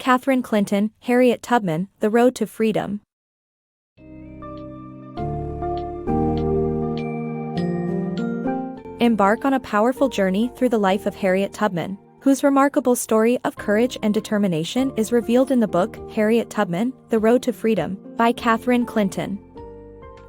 Catherine Clinton, Harriet Tubman, The Road to Freedom. Embark on a powerful journey through the life of Harriet Tubman, whose remarkable story of courage and determination is revealed in the book Harriet Tubman, The Road to Freedom, by Catherine Clinton.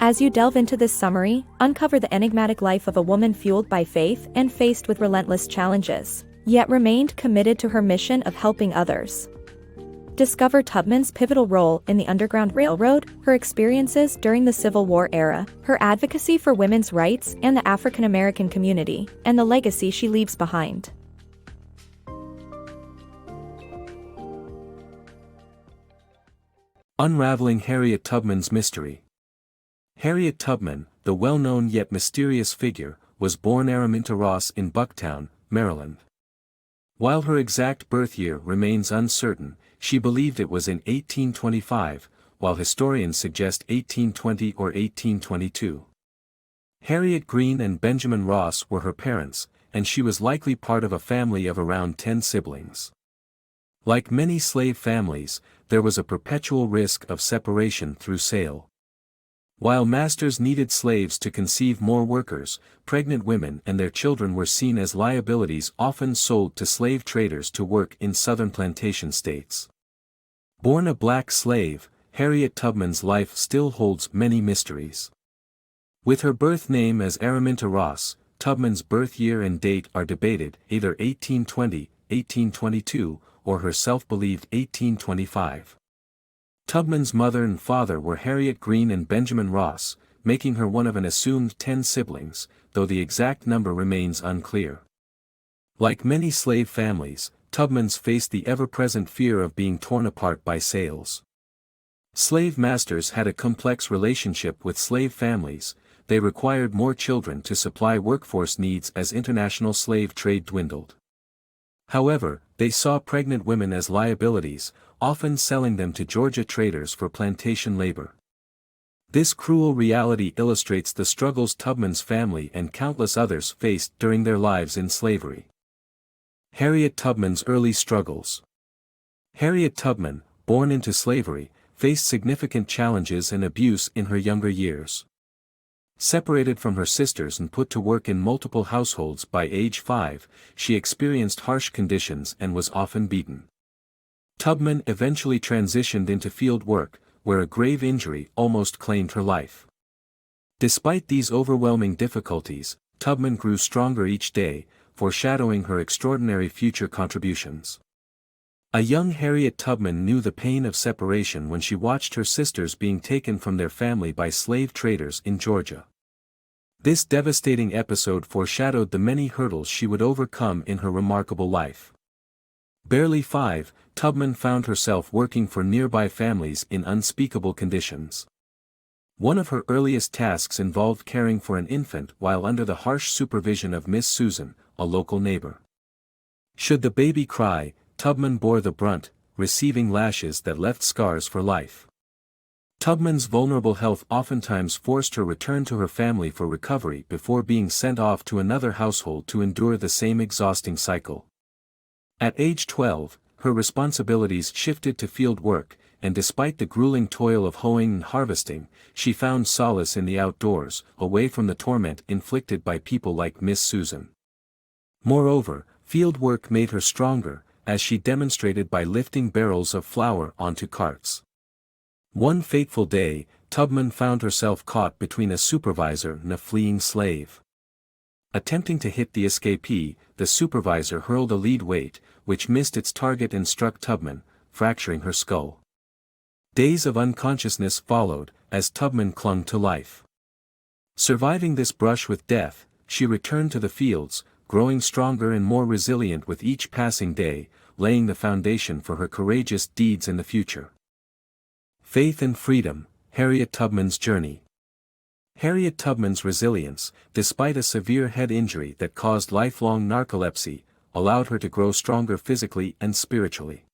As you delve into this summary, uncover the enigmatic life of a woman fueled by faith and faced with relentless challenges, yet remained committed to her mission of helping others. Discover Tubman's pivotal role in the Underground Railroad, her experiences during the Civil War era, her advocacy for women's rights and the African American community, and the legacy she leaves behind. Unraveling Harriet Tubman's mystery. Harriet Tubman, the well-known yet mysterious figure, was born Araminta Ross in Bucktown, Maryland. While her exact birth year remains uncertain, she believed it was in 1825, while historians suggest 1820 or 1822. Harriet Greene and Benjamin Ross were her parents, and she was likely part of a family of around 10 siblings. Like many slave families, there was a perpetual risk of separation through sale. While masters needed slaves to conceive more workers, pregnant women and their children were seen as liabilities often sold to slave traders to work in southern plantation states. Born a black slave, Harriet Tubman's life still holds many mysteries. With her birth name as Araminta Ross, Tubman's birth year and date are debated, either 1820, 1822, or her self-believed 1825. Tubman's mother and father were Harriet Greene and Benjamin Ross, making her one of an assumed 10 siblings, though the exact number remains unclear. Like many slave families, Tubman's faced the ever-present fear of being torn apart by sales. Slave masters had a complex relationship with slave families. They required more children to supply workforce needs as international slave trade dwindled. However, they saw pregnant women as liabilities, often selling them to Georgia traders for plantation labor. This cruel reality illustrates the struggles Tubman's family and countless others faced during their lives in slavery. Harriet Tubman's early struggles. Harriet Tubman, born into slavery, faced significant challenges and abuse in her younger years. Separated from her sisters and put to work in multiple households by age 5, she experienced harsh conditions and was often beaten. Tubman eventually transitioned into field work, where a grave injury almost claimed her life. Despite these overwhelming difficulties, Tubman grew stronger each day, foreshadowing her extraordinary future contributions. A young Harriet Tubman knew the pain of separation when she watched her sisters being taken from their family by slave traders in Georgia. This devastating episode foreshadowed the many hurdles she would overcome in her remarkable life. Barely 5, Tubman found herself working for nearby families in unspeakable conditions. One of her earliest tasks involved caring for an infant while under the harsh supervision of Miss Susan, a local neighbor. Should the baby cry, Tubman bore the brunt, receiving lashes that left scars for life. Tubman's vulnerable health oftentimes forced her return to her family for recovery before being sent off to another household to endure the same exhausting cycle. At age 12, her responsibilities shifted to field work, and despite the grueling toil of hoeing and harvesting, she found solace in the outdoors, away from the torment inflicted by people like Miss Susan. Moreover, field work made her stronger, as she demonstrated by lifting barrels of flour onto carts. One fateful day, Tubman found herself caught between a supervisor and a fleeing slave. Attempting to hit the escapee, the supervisor hurled a lead weight, which missed its target and struck Tubman, fracturing her skull. Days of unconsciousness followed, as Tubman clung to life. Surviving this brush with death, she returned to the fields, growing stronger and more resilient with each passing day, laying the foundation for her courageous deeds in the future. Faith and Freedom, Harriet Tubman's Journey. Harriet Tubman's resilience, despite a severe head injury that caused lifelong narcolepsy, allowed her to grow stronger physically and spiritually.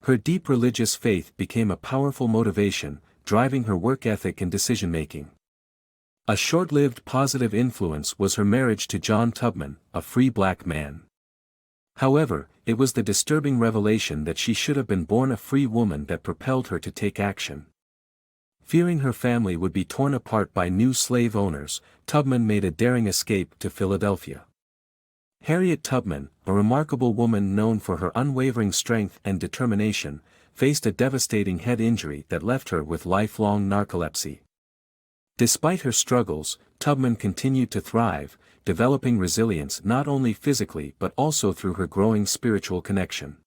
Her deep religious faith became a powerful motivation, driving her work ethic and decision-making. A short-lived positive influence was her marriage to John Tubman, a free black man. However, it was the disturbing revelation that she should have been born a free woman that propelled her to take action. Fearing her family would be torn apart by new slave owners, Tubman made a daring escape to Philadelphia. Harriet Tubman, a remarkable woman known for her unwavering strength and determination, faced a devastating head injury that left her with lifelong narcolepsy. Despite her struggles, Tubman continued to thrive, developing resilience not only physically but also through her growing spiritual connection.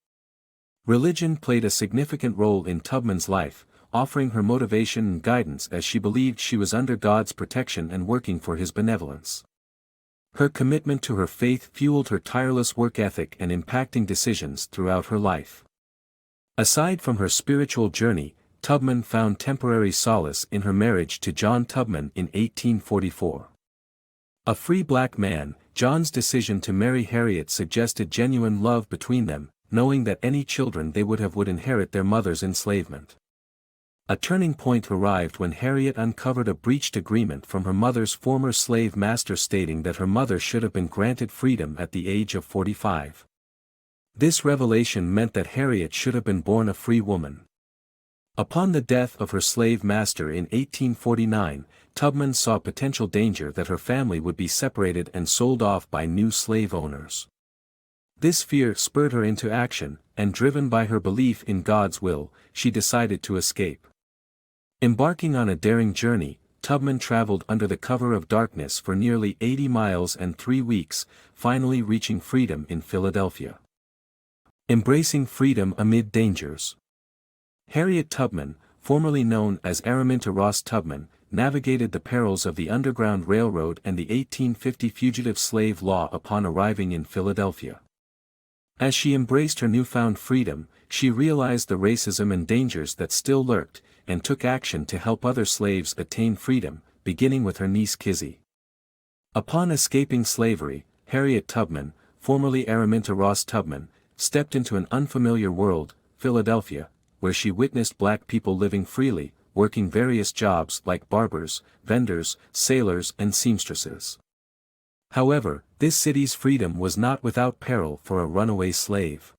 Religion played a significant role in Tubman's life, offering her motivation and guidance as she believed she was under God's protection and working for His benevolence. Her commitment to her faith fueled her tireless work ethic and impacting decisions throughout her life. Aside from her spiritual journey, Tubman found temporary solace in her marriage to John Tubman in 1844. A free black man, John's decision to marry Harriet suggested genuine love between them, knowing that any children they would have would inherit their mother's enslavement. A turning point arrived when Harriet uncovered a breached agreement from her mother's former slave master stating that her mother should have been granted freedom at the age of 45. This revelation meant that Harriet should have been born a free woman. Upon the death of her slave master in 1849, Tubman saw potential danger that her family would be separated and sold off by new slave owners. This fear spurred her into action, and driven by her belief in God's will, she decided to escape. Embarking on a daring journey, Tubman traveled under the cover of darkness for nearly 80 miles and 3 weeks, finally reaching freedom in Philadelphia. Embracing freedom amid dangers. Harriet Tubman, formerly known as Araminta Ross Tubman, navigated the perils of the Underground Railroad and the 1850 fugitive slave law upon arriving in Philadelphia. As she embraced her newfound freedom, she realized the racism and dangers that still lurked, and took action to help other slaves attain freedom, beginning with her niece Kizzy. Upon escaping slavery, Harriet Tubman, formerly Araminta Ross Tubman, stepped into an unfamiliar world, Philadelphia, where she witnessed black people living freely, working various jobs like barbers, vendors, sailors and seamstresses. However, this city's freedom was not without peril for a runaway slave.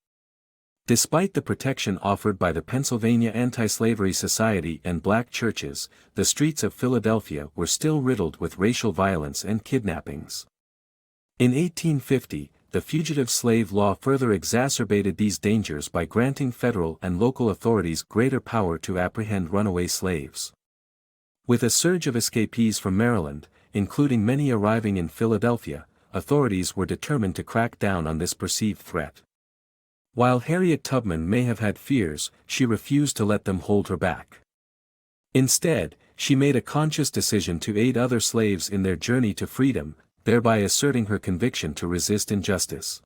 Despite the protection offered by the Pennsylvania Anti-Slavery Society and black churches, the streets of Philadelphia were still riddled with racial violence and kidnappings. In 1850, the fugitive slave law further exacerbated these dangers by granting federal and local authorities greater power to apprehend runaway slaves. With a surge of escapees from Maryland, including many arriving in Philadelphia, authorities were determined to crack down on this perceived threat. While Harriet Tubman may have had fears, she refused to let them hold her back. Instead, she made a conscious decision to aid other slaves in their journey to freedom, thereby asserting her conviction to resist injustice.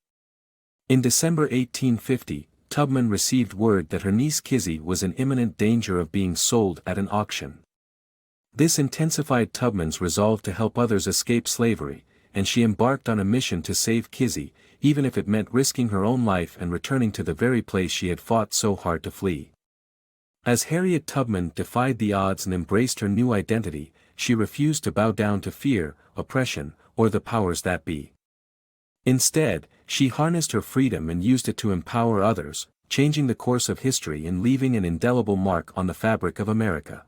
In December 1850, Tubman received word that her niece Kizzy was in imminent danger of being sold at an auction. This intensified Tubman's resolve to help others escape slavery, and she embarked on a mission to save Kizzy, even if it meant risking her own life and returning to the very place she had fought so hard to flee. As Harriet Tubman defied the odds and embraced her new identity, she refused to bow down to fear, oppression, or the powers that be. Instead, she harnessed her freedom and used it to empower others, changing the course of history and leaving an indelible mark on the fabric of America.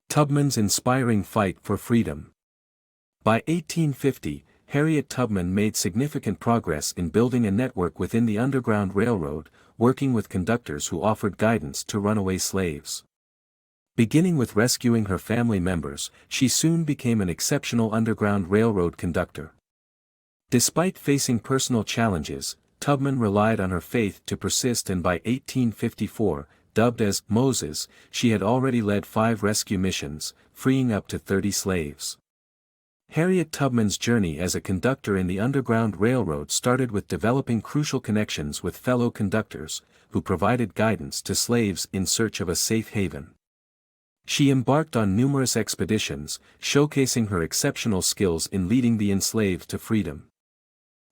Tubman's inspiring fight for freedom. By 1850, Harriet Tubman made significant progress in building a network within the Underground Railroad, working with conductors who offered guidance to runaway slaves. Beginning with rescuing her family members, she soon became an exceptional Underground Railroad conductor. Despite facing personal challenges, Tubman relied on her faith to persist, and by 1854, dubbed as Moses, she had already led 5 rescue missions, freeing up to 30 slaves. Harriet Tubman's journey as a conductor in the Underground Railroad started with developing crucial connections with fellow conductors, who provided guidance to slaves in search of a safe haven. She embarked on numerous expeditions, showcasing her exceptional skills in leading the enslaved to freedom.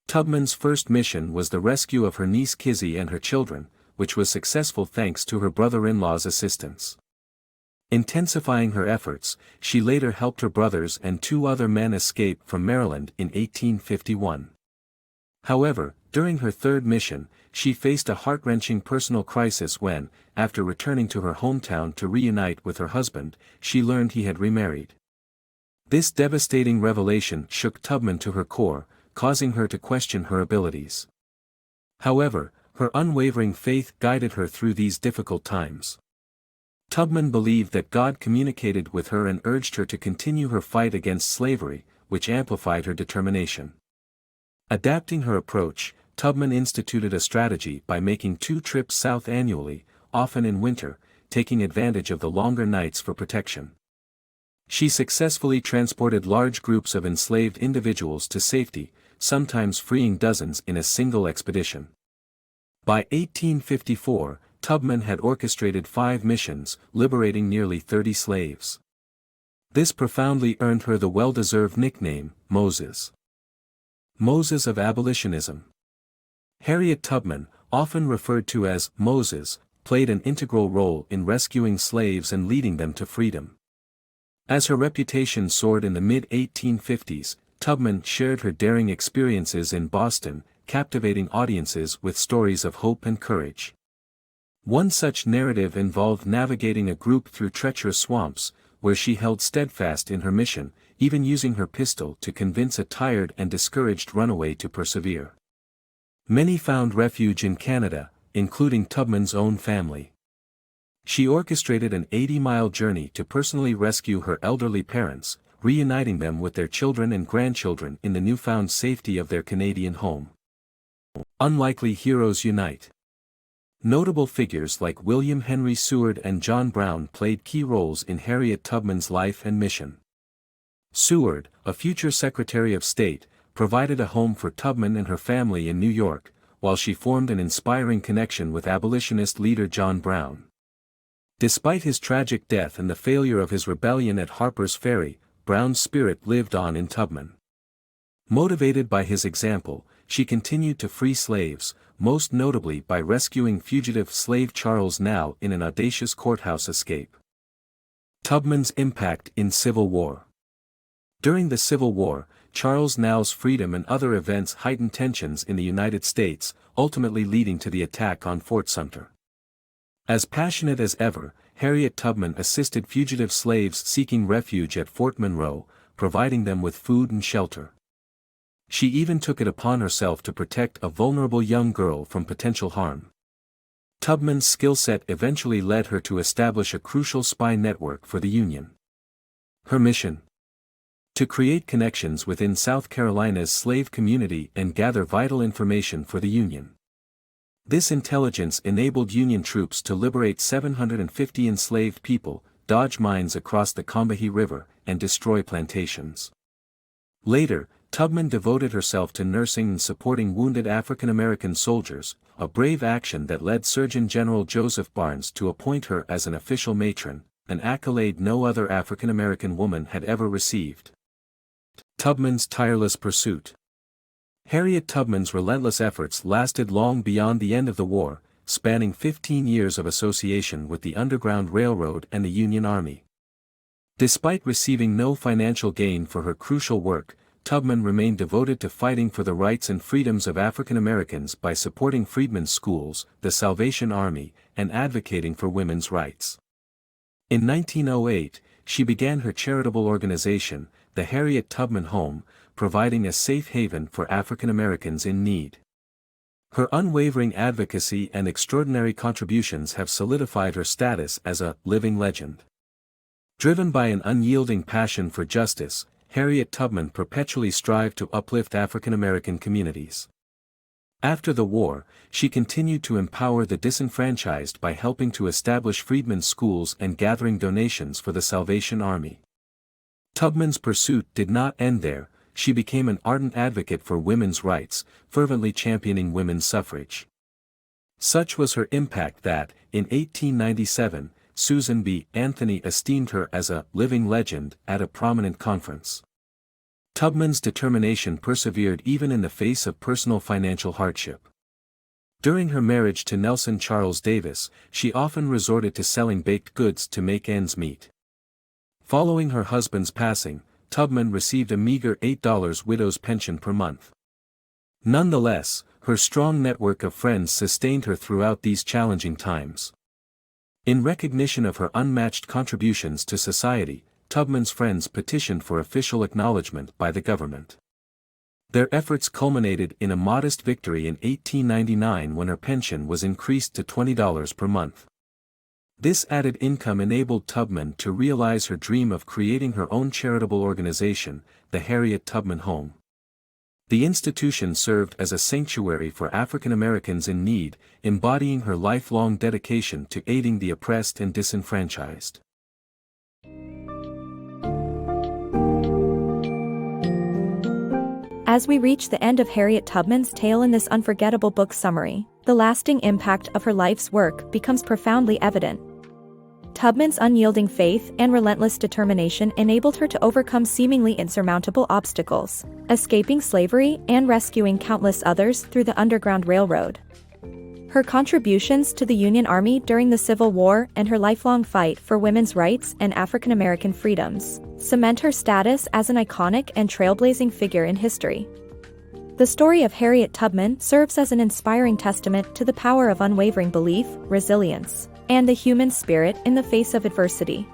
Tubman's first mission was the rescue of her niece Kizzy and her children, which was successful thanks to her brother-in-law's assistance. Intensifying her efforts, she later helped her brothers and 2 other men escape from Maryland in 1851. However, during her third mission, she faced a heart-wrenching personal crisis when, after returning to her hometown to reunite with her husband, she learned he had remarried. This devastating revelation shook Tubman to her core, causing her to question her abilities. However, her unwavering faith guided her through these difficult times. Tubman believed that God communicated with her and urged her to continue her fight against slavery, which amplified her determination. Adapting her approach, Tubman instituted a strategy by making 2 trips south annually, often in winter, taking advantage of the longer nights for protection. She successfully transported large groups of enslaved individuals to safety, sometimes freeing dozens in a single expedition. By 1854, Tubman had orchestrated 5 missions, liberating nearly 30 slaves. This profoundly earned her the well-deserved nickname, Moses. Moses of Abolitionism. Harriet Tubman, often referred to as Moses, played an integral role in rescuing slaves and leading them to freedom. As her reputation soared in the mid-1850s, Tubman shared her daring experiences in Boston, captivating audiences with stories of hope and courage. One such narrative involved navigating a group through treacherous swamps, where she held steadfast in her mission, even using her pistol to convince a tired and discouraged runaway to persevere. Many found refuge in Canada, including Tubman's own family. She orchestrated an 80-mile journey to personally rescue her elderly parents, reuniting them with their children and grandchildren in the newfound safety of their Canadian home. Unlikely heroes unite. Notable figures like William Henry Seward and John Brown played key roles in Harriet Tubman's life and mission. Seward, a future Secretary of State, provided a home for Tubman and her family in New York, while she formed an inspiring connection with abolitionist leader John Brown. Despite his tragic death and the failure of his rebellion at Harper's Ferry, Brown's spirit lived on in Tubman. Motivated by his example, she continued to free slaves, most notably by rescuing fugitive slave Charles Now in an audacious courthouse escape. Tubman's impact in Civil War. During the Civil War, Charles Now's freedom and other events heightened tensions in the United States, ultimately leading to the attack on Fort Sumter. As passionate as ever, Harriet Tubman assisted fugitive slaves seeking refuge at Fort Monroe, providing them with food and shelter. She even took it upon herself to protect a vulnerable young girl from potential harm. Tubman's skill set eventually led her to establish a crucial spy network for the Union. Her mission? To create connections within South Carolina's slave community and gather vital information for the Union. This intelligence enabled Union troops to liberate 750 enslaved people, dodge mines across the Combahee River, and destroy plantations. Later, Tubman devoted herself to nursing and supporting wounded African American soldiers, a brave action that led Surgeon General Joseph Barnes to appoint her as an official matron, an accolade no other African American woman had ever received. Tubman's tireless pursuit. Harriet Tubman's relentless efforts lasted long beyond the end of the war, spanning 15 years of association with the Underground Railroad and the Union Army. Despite receiving no financial gain for her crucial work, Tubman remained devoted to fighting for the rights and freedoms of African Americans by supporting freedmen's schools, the Salvation Army, and advocating for women's rights. In 1908, she began her charitable organization, the Harriet Tubman Home, providing a safe haven for African Americans in need. Her unwavering advocacy and extraordinary contributions have solidified her status as a living legend. Driven by an unyielding passion for justice, Harriet Tubman perpetually strived to uplift African American communities. After the war, she continued to empower the disenfranchised by helping to establish freedmen's schools and gathering donations for the Salvation Army. Tubman's pursuit did not end there. She became an ardent advocate for women's rights, fervently championing women's suffrage. Such was her impact that, in 1897, Susan B. Anthony esteemed her as a living legend at a prominent conference. Tubman's determination persevered even in the face of personal financial hardship. During her marriage to Nelson Charles Davis, she often resorted to selling baked goods to make ends meet. Following her husband's passing, Tubman received a meager $8 widow's pension per month. Nonetheless, her strong network of friends sustained her throughout these challenging times. In recognition of her unmatched contributions to society, Tubman's friends petitioned for official acknowledgement by the government. Their efforts culminated in a modest victory in 1899 when her pension was increased to $20 per month. This added income enabled Tubman to realize her dream of creating her own charitable organization, the Harriet Tubman Home. The institution served as a sanctuary for African Americans in need, embodying her lifelong dedication to aiding the oppressed and disenfranchised. As we reach the end of Harriet Tubman's tale in this unforgettable book summary, the lasting impact of her life's work becomes profoundly evident. Tubman's unyielding faith and relentless determination enabled her to overcome seemingly insurmountable obstacles, escaping slavery and rescuing countless others through the Underground Railroad. Her contributions to the Union Army during the Civil War and her lifelong fight for women's rights and African American freedoms cement her status as an iconic and trailblazing figure in history. The story of Harriet Tubman serves as an inspiring testament to the power of unwavering belief, resilience, and the human spirit in the face of adversity.